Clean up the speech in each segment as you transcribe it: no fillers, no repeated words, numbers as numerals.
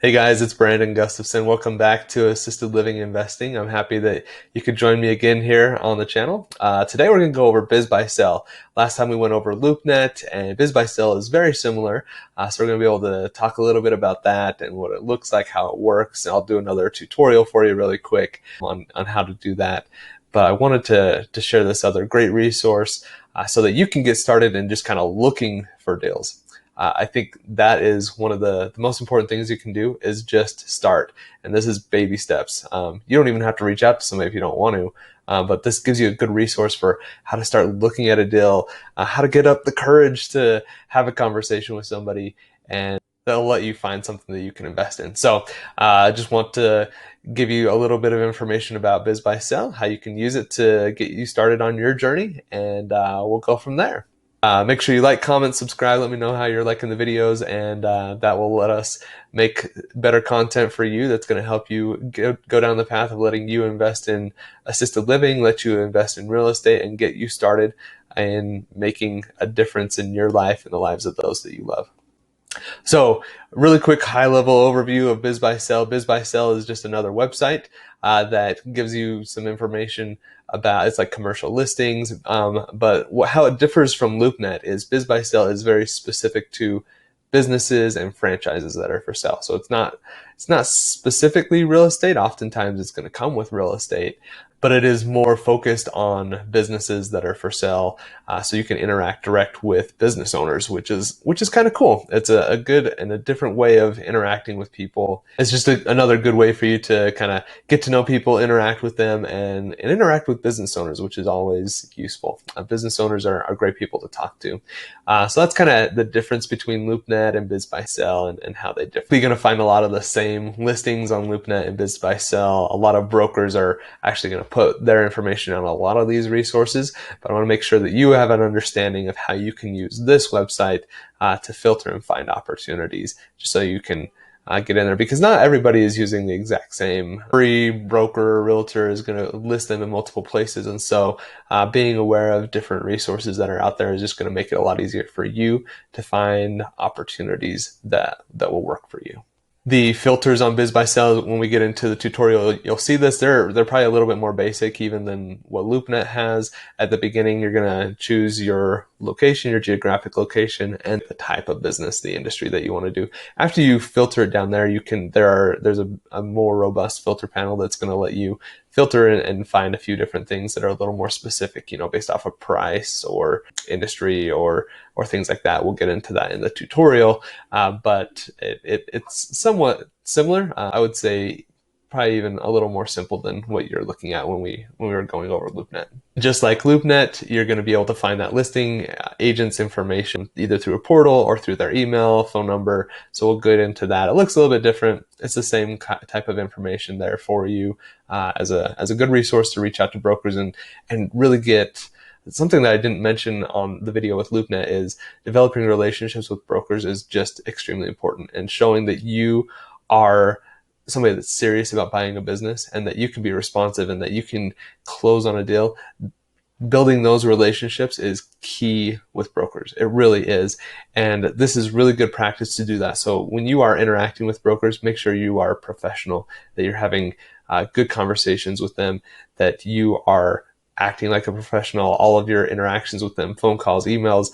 Hey guys, it's Brandon Gustafson. Welcome back to Assisted Living Investing. I'm happy that you could join me again here on the channel. Today we're going to go over BizBuySell. Last time we went over LoopNet, and BizBuySell is very similar. So we're going to be able to talk a little bit about that and what it looks like, how it works. And I'll do another tutorial for you really quick on how to do that. But I wanted to share this other great resource so that you can get started in just kind of looking for deals. I think that is one of the most important things you can do is just start. And this is baby steps. You don't even have to reach out to somebody if you don't want to. But this gives you a good resource for how to start looking at a deal, how to get up the courage to have a conversation with somebody, and that'll let you find something that you can invest in. So I just want to give you a little bit of information about BizBuySell, how you can use it to get you started on your journey, and we'll go from there. Make sure you like, comment, subscribe. Let me know how you're liking the videos, and that will let us make better content for you that's going to help you go down the path of letting you invest in assisted living, let you invest in real estate, and get you started in making a difference in your life and the lives of those that you love. So, really quick high-level overview of BizBuySell. BizBuySell is just another website that gives you some information about, it's like commercial listings, but how it differs from LoopNet is BizBuySell is very specific to businesses and franchises that are for sale. So it's not specifically real estate. Oftentimes it's going to come with real estate, but it is more focused on businesses that are for sale, so you can interact direct with business owners, which is kind of cool. It's a good and a different way of interacting with people. It's just another good way for you to kind of get to know people, interact with them, and interact with business owners, which is always useful. Business owners are great people to talk to. So that's kind of the difference between LoopNet and BizBuySell and how they differ. You're going to find a lot of the same listings on LoopNet and BizBuySell. A lot of brokers are actually going to put their information on a lot of these resources, but I want to make sure that you have an understanding of how you can use this website to filter and find opportunities, just so you can get in there, because not everybody is using the exact same. Every broker or realtor is going to list them in multiple places, and so being aware of different resources that are out there is just going to make it a lot easier for you to find opportunities that will work for you. The filters on BizBuySell, when we get into the tutorial, you'll see this. They're probably a little bit more basic even than what LoopNet has. At the beginning, you're going to choose your location, your geographic location, and the type of business, the industry that you want to do. After you filter it down there, there's a more robust filter panel that's going to let you filter and find a few different things that are a little more specific, based off of price or industry or things like that. We'll get into that in the tutorial, but it's somewhat similar. I would say probably even a little more simple than what you're looking at when we were going over LoopNet. Just like LoopNet, you're going to be able to find that listing agent's information either through a portal or through their email, phone number. So we'll get into that. It looks a little bit different. It's the same type of information there for you as a good resource to reach out to brokers and really get. Something that I didn't mention on the video with LoopNet is developing relationships with brokers is just extremely important, and showing that you are somebody that's serious about buying a business and that you can be responsive and that you can close on a deal. Building those relationships is key with brokers. It really is. And this is really good practice to do that. So when you are interacting with brokers, make sure you are professional, that you're having good conversations with them, that you are acting like a professional. All of your interactions with them, phone calls, emails,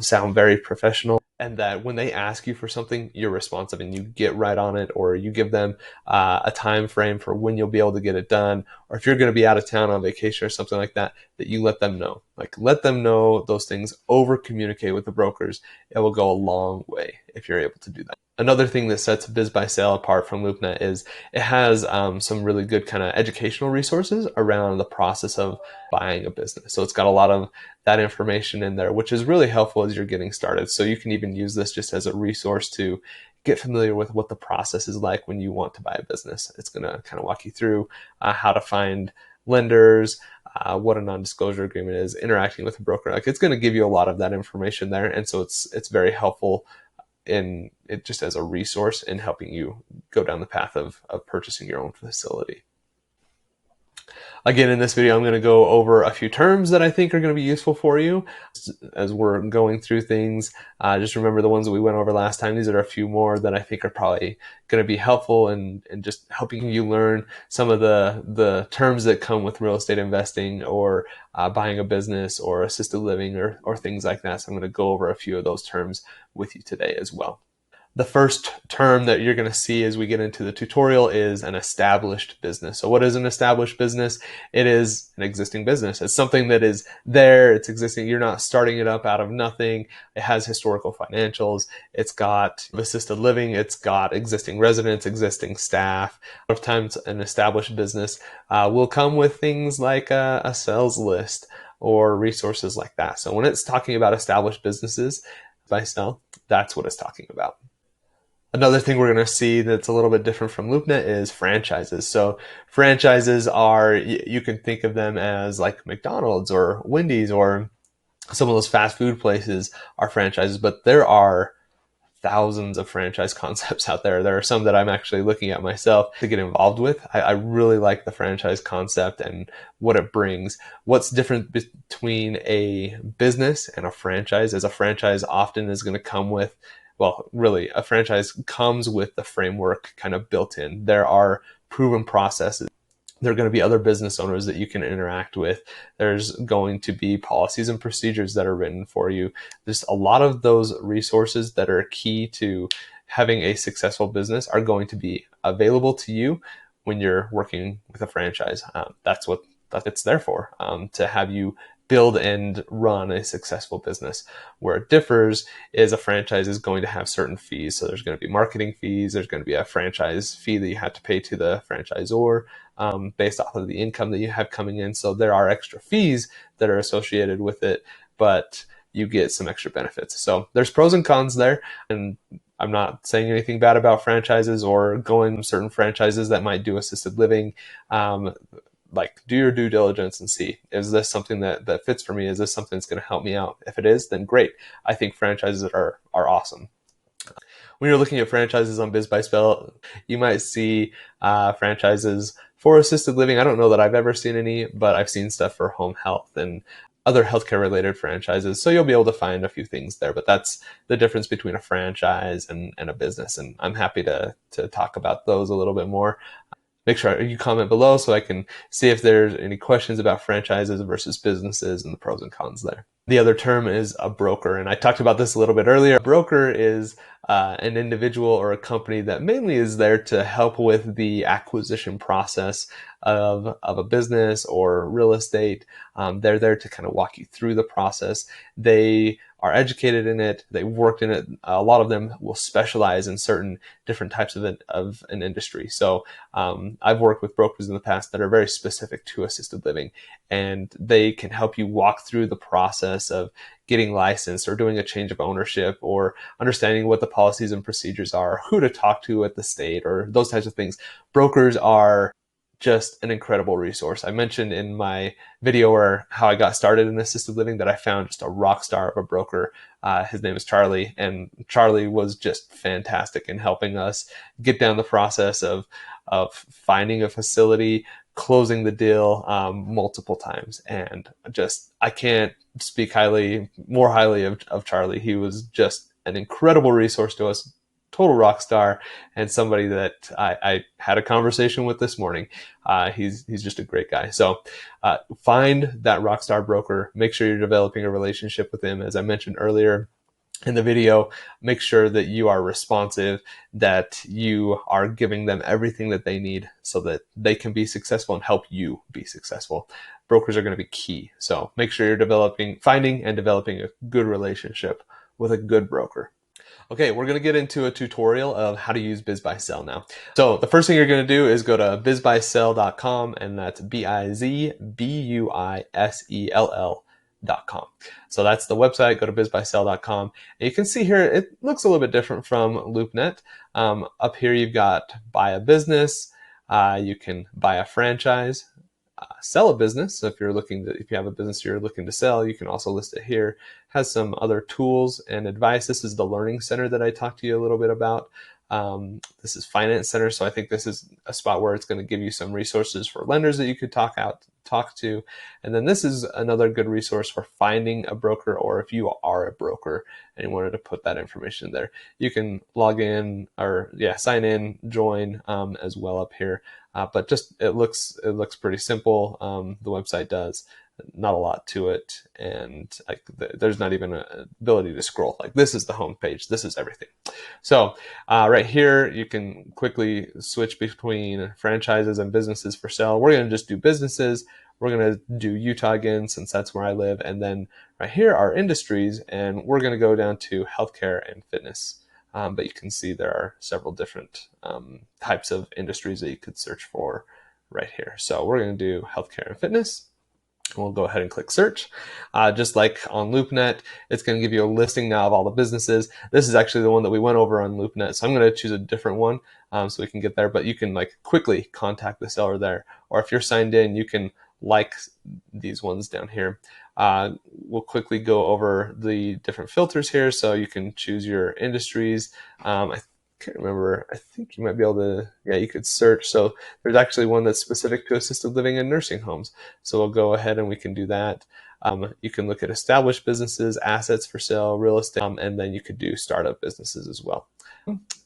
sound very professional, and that when they ask you for something, you're responsive and you get right on it, or you give them a time frame for when you'll be able to get it done, or if you're going to be out of town on vacation or something like that, that you let them know. Like, let them know those things. Over communicate with the brokers. It will go a long way if you're able to do that. Another thing that sets BizBuySell apart from LoopNet is it has some really good kind of educational resources around the process of buying a business. So it's got a lot of that information in there, which is really helpful as you're getting started. So you can even use this just as a resource to get familiar with what the process is like when you want to buy a business. It's going to kind of walk you through how to find lenders, what a non-disclosure agreement is, interacting with a broker. Like, it's going to give you a lot of that information there, and so it's very helpful in it just as a resource in helping you go down the path of purchasing your own facility. Again, in this video, I'm going to go over a few terms that I think are going to be useful for you as we're going through things. Just remember the ones that we went over last time. These are a few more that I think are probably going to be helpful and just helping you learn some of the terms that come with real estate investing or buying a business or assisted living or things like that. So I'm going to go over a few of those terms with you today as well. The first term that you're going to see as we get into the tutorial is an established business. So what is an established business? It is an existing business. It's something that is there. It's existing. You're not starting it up out of nothing. It has historical financials. It's got assisted living. It's got existing residents, existing staff. A lot of times an established business will come with things like a sales list or resources like that. So when it's talking about established businesses, BizBuySell, that's what it's talking about. Another thing we're going to see that's a little bit different from LoopNet is franchises. So franchises are, you can think of them as like McDonald's or Wendy's or some of those fast food places are franchises, but there are thousands of franchise concepts out there. There are some that I'm actually looking at myself to get involved with. I really like the franchise concept and what it brings. What's different between a business and a franchise is a franchise often is going to come with, well, really, a franchise comes with the framework kind of built in. There are proven processes. There are going to be other business owners that you can interact with. There's going to be policies and procedures that are written for you. There's a lot of those resources that are key to having a successful business are going to be available to you when you're working with a franchise. That's what it's there for, to have you build and run a successful business. Where it differs is a franchise is going to have certain fees. So there's going to be marketing fees. There's going to be a franchise fee that you have to pay to the franchisor based off of the income that you have coming in. So there are extra fees that are associated with it, but you get some extra benefits. So there's pros and cons there. And I'm not saying anything bad about franchises or going certain franchises that might do assisted living. Like, do your due diligence and see, is this something that fits for me? Is this something that's going to help me out? If it is, then great. I think franchises are awesome. When you're looking at franchises on BizBuySell, you might see franchises for assisted living. I don't know that I've ever seen any, but I've seen stuff for home health and other healthcare related franchises. So you'll be able to find a few things there, but that's the difference between a franchise and a business. And I'm happy to talk about those a little bit more. Make sure you comment below so I can see if there's any questions about franchises versus businesses and the pros and cons there. The other term is a broker, and I talked about this a little bit earlier. A broker is an individual or a company that mainly is there to help with the acquisition process of a business or real estate. They're there to kind of walk you through the process. They are educated in it. They've worked in it. A lot of them will specialize in certain different types of an industry. So I've worked with brokers in the past that are very specific to assisted living, and they can help you walk through the process of getting licensed or doing a change of ownership or understanding what the policies and procedures are, who to talk to at the state, or those types of things. Brokers are just an incredible resource. I mentioned in my video or how I got started in assisted living that I found just a rock star of a broker. His name is Charlie, and Charlie was just fantastic in helping us get down the process of finding a facility, closing the deal multiple times. And just, I can't speak more highly of Charlie. He was just an incredible resource to us, total rock star, and somebody that I had a conversation with this morning. He's just a great guy. So find that rock star broker. Make sure you're developing a relationship with him. As I mentioned earlier in the video, make sure that you are responsive, that you are giving them everything that they need so that they can be successful and help you be successful. Brokers are going to be key. So make sure you're finding and developing a good relationship with a good broker. Okay, we're going to get into a tutorial of how to use BizBuySell now. So the first thing you're going to do is go to BizBuySell.com, and that's BizBuySell.com. So that's the website. Go to BizBuySell.com. And you can see here, it looks a little bit different from LoopNet. Up here, you've got buy a business. You can buy a franchise. Sell a business. So if you have a business you're looking to sell, you can also list it here. Has some other tools and advice. This is the learning center that I talked to you a little bit about. This is Finance Center, so I think this is a spot where it's going to give you some resources for lenders that you could talk to. And then this is another good resource for finding a broker, or if you are a broker and you wanted to put that information there, you can log in or sign in, join as well up here. But just it looks pretty simple. The website does. Not a lot to it, and like there's not even an ability to scroll. Like this is the home page. This is everything. So right here, you can quickly switch between franchises and businesses for sale. We're going to just do businesses. We're going to do Utah again, since that's where I live. And then right here are industries, and we're going to go down to healthcare and fitness. But you can see there are several different types of industries that you could search for right here. So we're going to do healthcare and fitness. We'll go ahead and click search. Just like on LoopNet, it's going to give you a listing now of all the businesses. This is actually the one that we went over on LoopNet, so I'm going to choose a different one so we can get there. But you can like quickly contact the seller there, or if you're signed in, you can like these ones down here. We'll quickly go over the different filters here, so you can choose your industries. I can't remember. I think you might be able to, you could search. So there's actually one that's specific to assisted living and nursing homes. So we'll go ahead and we can do that. You can look at established businesses, assets for sale, real estate, and then you could do startup businesses as well.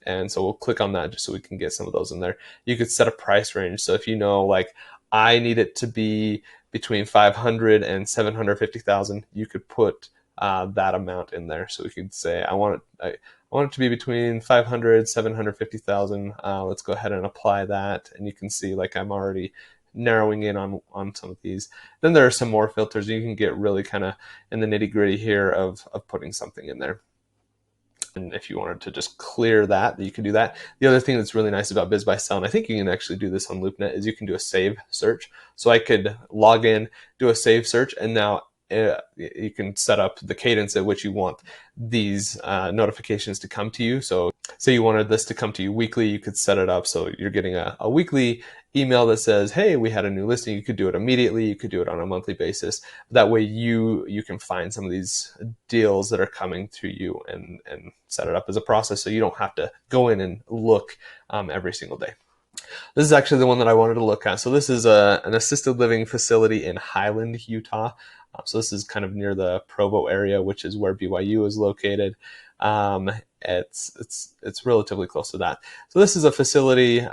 And so we'll click on that just so we can get some of those in there. You could set a price range. So if you know, like, I need it to be between 500 and 750,000, you could put that amount in there. So we could say, I want it to be between 500, 750,000. Let's go ahead and apply that. And you can see, like, I'm already narrowing in on some of these. Then there are some more filters. You can get really kind of in the nitty gritty here of putting something in there. And if you wanted to just clear that, you can do that. The other thing that's really nice about BizBuySell, and I think you can actually do this on LoopNet, is you can do a save search. So I could log in, do a save search, and now you can set up the cadence at which you want these notifications to come to you. So say you wanted this to come to you weekly, you could set it up so you're getting a weekly email that says, hey, we had a new listing. You could do it immediately. You could do it on a monthly basis. That way you can find some of these deals that are coming to you and set it up as a process, so you don't have to go in and look every single day. This is actually the one that I wanted to look at. So this is an assisted living facility in Highland, Utah. So this is kind of near the Provo area, which is where BYU is located. It's relatively close to that. So this is a facility.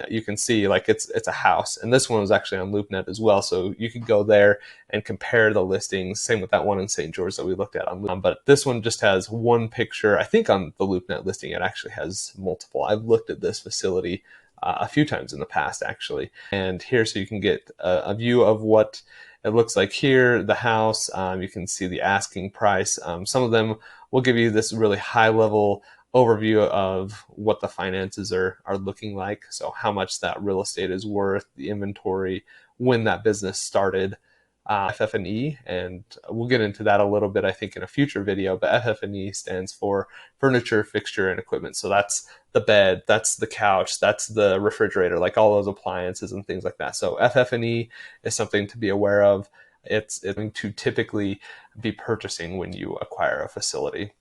You can see, like, it's a house, and this one was actually on LoopNet as well. So you could go there and compare the listings. Same with that one in St. George that we looked at on LoopNet. But this one just has one picture. I think on the LoopNet listing it actually has multiple. I've looked at this facility a few times in the past, actually. And here, so you can get a view of what it looks like here, the house. You can see the asking price. Some of them will give you this really high level overview of what the finances are looking like. So how much that real estate is worth, the inventory, when that business started, FF&E, and we'll get into that a little bit, I think, in a future video. But FF&E stands for furniture, fixture, and equipment. So that's the bed, that's the couch, that's the refrigerator, like all those appliances and things like that. So FF&E is something to be aware of. It's going to typically be purchasing when you acquire a facility.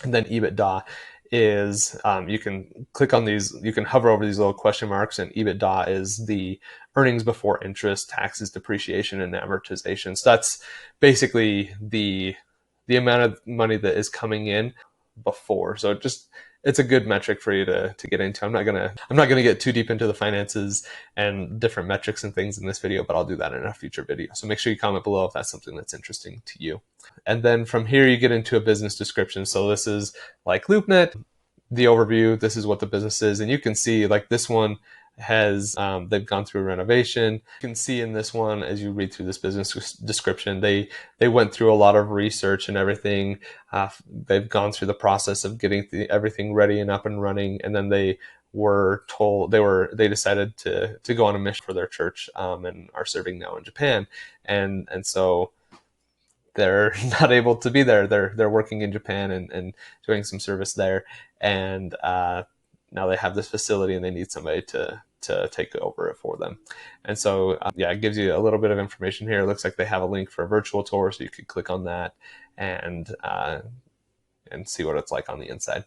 And then EBITDA is, you can click on these, you can hover over these little question marks, and EBITDA is the earnings before interest, taxes, depreciation, and amortization. So that's basically the amount of money that is coming in before. So it's a good metric for you to get into. I'm not gonna get too deep into the finances and different metrics and things in this video, but I'll do that in a future video. So make sure you comment below if that's something that's interesting to you. And then from here, you get into a business description. So this is like LoopNet, the overview. This is what the business is. And you can see, like, this one has, they've gone through a renovation. You can see in this one, as you read through this business description, they went through a lot of research and everything. They've gone through the process of getting everything ready and up and running. And then they were told, they decided to go on a mission for their church, and are serving now in Japan. And so they're not able to be there. They're working in Japan and doing some service there. And now they have this facility and they need somebody to take over it for them. And so, it gives you a little bit of information here. It looks like they have a link for a virtual tour, so you could click on that and see what it's like on the inside.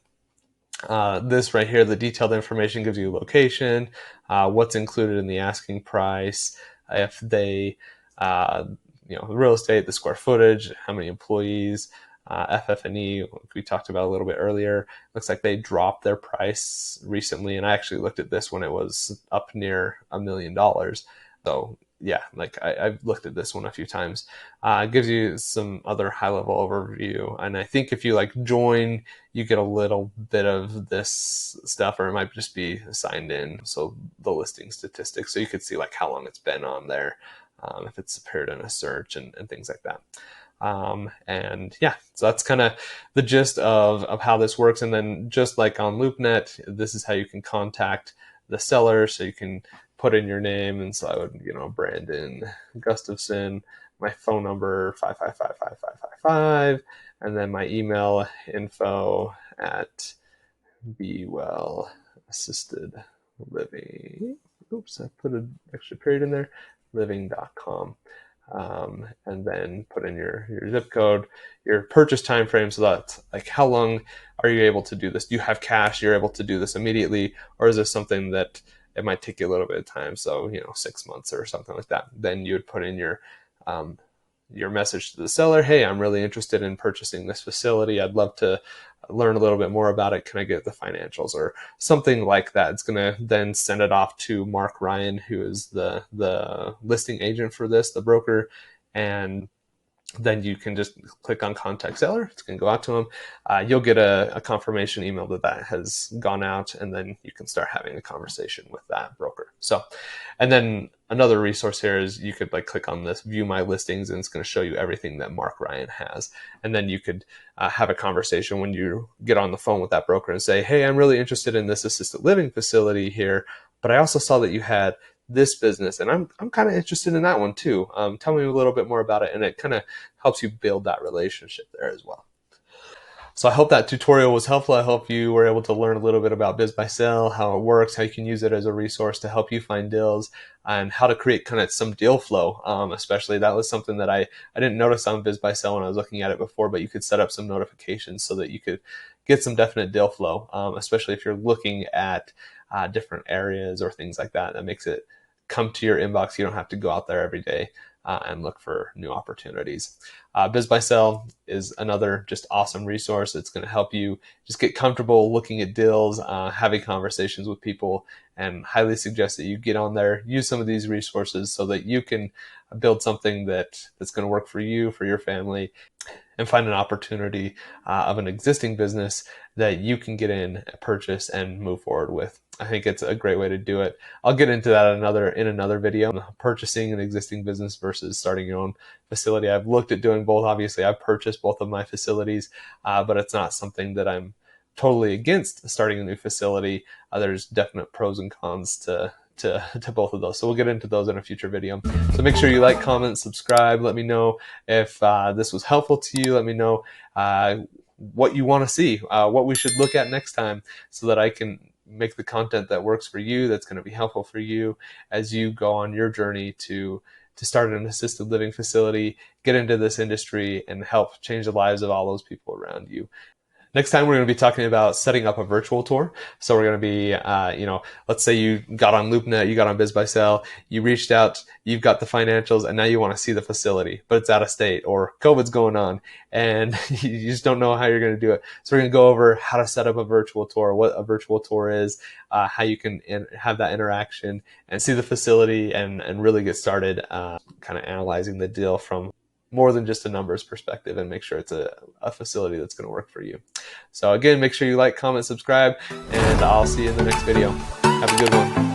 This right here, the detailed information gives you location, what's included in the asking price, if they, uh, the real estate, the square footage, how many employees, FF&E, we talked about a little bit earlier. Looks like they dropped their price recently, and I actually looked at this when it was up near $1 million. So yeah, like I've looked at this one a few times. It gives you some other high level overview, and I think if you like join, you get a little bit of this stuff, or it might just be signed in. So the listing statistics, so you could see like how long it's been on there, if it's appeared in a search and things like that. And yeah, so that's kind of the gist of how this works. And then just like on LoopNet, this is how you can contact the seller. So you can put in your name. And so I would, Brandon Gustafson, my phone number, 555-5555, and then my email info at Be Well Assisted Living. Oops, I put an extra period in there. Living.com. And then put in your zip code, your purchase time frame. So that's like, how long are you able to do this? Do you have cash? You're able to do this immediately, or is this something that it might take you a little bit of time? So 6 months or something like that. Then you would put in your message to the seller. Hey, I'm really interested in purchasing this facility. I'd love to learn a little bit more about it. Can I get the financials or something like that? It's going to then send it off to Mark Ryan, who is the listing agent for this, the broker. And then you can just click on contact seller. It's going to go out to them. You'll get a confirmation email that has gone out, and then you can start having a conversation with that broker. So, and then another resource here is you could like click on this view my listings, and it's going to show you everything that Mark Ryan has. And then you could have a conversation when you get on the phone with that broker and say, hey, I'm really interested in this assisted living facility here, but I also saw that you had this business, and I'm kind of interested in that one too. Tell me a little bit more about it, and it kind of helps you build that relationship there as well. So I hope that tutorial was helpful. I hope you were able to learn a little bit about BizBuySell, how it works, how you can use it as a resource to help you find deals, and how to create kind of some deal flow. Especially that was something that I didn't notice on BizBuySell when I was looking at it before, but you could set up some notifications so that you could get some definite deal flow, especially if you're looking at different areas or things like that. That makes it come to your inbox. You don't have to go out there every day and look for new opportunities. BizBuySell is another just awesome resource. It's going to help you just get comfortable looking at deals, having conversations with people, and highly suggest that you get on there, use some of these resources so that you can build something that's going to work for you, for your family, and find an opportunity of an existing business that you can get in, purchase, and move forward with. I think it's a great way to do it. I'll get into that in another video, purchasing an existing business versus starting your own facility. I've looked at doing both. Obviously, I've purchased both of my facilities, but it's not something that I'm totally against starting a new facility. There's definite pros and cons to both of those. So we'll get into those in a future video. So make sure you like, comment, subscribe. Let me know if this was helpful to you. Let me know what you want to see, what we should look at next time, so that I can make the content that works for you, that's going to be helpful for you as you go on your journey to start an assisted living facility, get into this industry, and help change the lives of all those people around you. Next time, we're going to be talking about setting up a virtual tour. So we're going to be, let's say you got on LoopNet, you got on BizBuySell, you reached out, you've got the financials, and now you want to see the facility, but it's out of state or COVID's going on, and you just don't know how you're going to do it. So we're going to go over how to set up a virtual tour, what a virtual tour is, how you can have that interaction and see the facility and really get started kind of analyzing the deal from more than just a numbers perspective, and make sure it's a facility that's going to work for you. So again, make sure you like, comment, subscribe, and I'll see you in the next video. Have a good one.